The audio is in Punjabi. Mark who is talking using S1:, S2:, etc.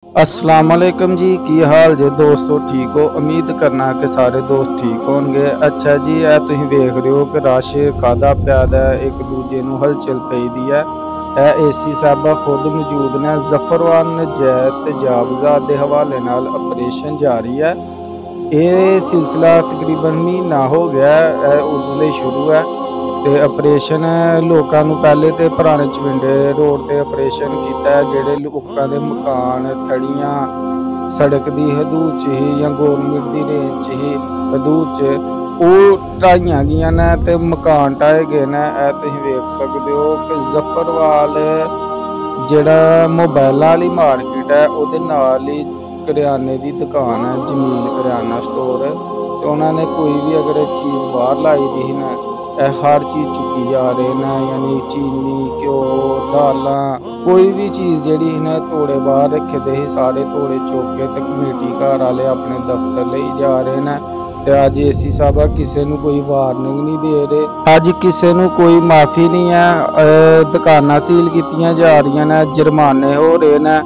S1: अस्सलाम वालेकुम जी, की हाल जे दोस्तों? ठीक हो? उम्मीद करना कि सारे दोस्त ठीक होंगे। अच्छा जी, ਇਹ ਤੁਸੀਂ ਵੇਖ ਰਹੇ ਹੋ ਕਿ ਰਸ਼ ਕਾਹਦਾ ਪਿਆ ਦਾ ਹੈ, ਇੱਕ ਦੂਜੇ ਨੂੰ ਹਲਚਲ ਪਈ ਦੀ ਹੈ। ਇਹ ਏਸੀ ਸਾਹਿਬਾ ਖੁਦ ਮੌਜੂਦ ਨੇ। ਜ਼ਫਰਵਾਨ ਨਜਾਇਤ ਤਜਾਵਜ਼ਾਤ ਦੇ ਹਵਾਲੇ ਨਾਲ ਆਪਰੇਸ਼ਨ ਜਾਰੀ ਹੈ। ਇਹ ਸਿਲਸਿਲਾ ਤਕਰੀਬਨ ਮਹੀਨਾ ਹੋ ਗਿਆ, ਇਹ ਉਦੋਂ ਦੇ ਸ਼ੁਰੂ ਹੈ। ਤੇ ਆਪਰੇਸ਼ਨ ਲੋਕਾਂ ਨੂੰ ਪਹਿਲੇ ਤੇ ਪੁਰਾਣੇ ਚਵਿੰਡੇ ਰੋਡ ਤੇ ਆਪਰੇਸ਼ਨ ਕੀਤਾ, ਜਿਹੜੇ ਲੋਕਾਂ ਦੇ ਮਕਾਨ ਥੜੀਆਂ ਸੜਕ ਦੀ ਹਦੂਦ 'ਚ ਹੀ ਜਾਂ ਗੌਰਮੈਂਟ ਦੀ ਰੇਂਜ 'ਚ ਹੀ ਹਦੂਦ 'ਚ ਉਹ ਢਾਈਆਂ ਗਈਆਂ ਨੇ ਤੇ ਮਕਾਨ ਢਾਏ ਗਏ ਨੇ। ਇਹ ਤੁਸੀਂ ਵੇਖ ਸਕਦੇ ਹੋ ਕਿ ਜ਼ਫਰਵਾਲ ਜਿਹੜਾ ਮੋਬਾਈਲਾਂ ਵਾਲੀ ਮਾਰਕੀਟ ਹੈ ਉਹਦੇ ਨਾਲ ਹੀ ਕਰਿਆਨੇ ਦੀ ਦੁਕਾਨ ਹੈ, ਜਮੀਲ ਕਰਿਆਨਾ ਸਟੋਰ। ਤੇ ਉਹਨਾਂ ਨੇ ਕੋਈ ਵੀ ਅਗਰ ਚੀਜ਼ ਬਾਹਰ ਲਾਈ ਦੀ ਸੀ ਨਾ, हर चीज़ चुकी जा रहे हैं, यानी चीनी घ्यो दालां कोई भी चीज़ जी ने तोड़े बाहर रखे दे, सारे तोड़े चुक के ते कमेटी घर वाले अपने दफ्तर ले जा रहे हैं। ते अज एसी साहब किसी नूं कोई वार्निंग नहीं दे रहे, अज किसी नूं कोई माफ़ी नहीं है। दुकानां सील कीतियां जा रही ने, जुर्माने हो रहे हैं।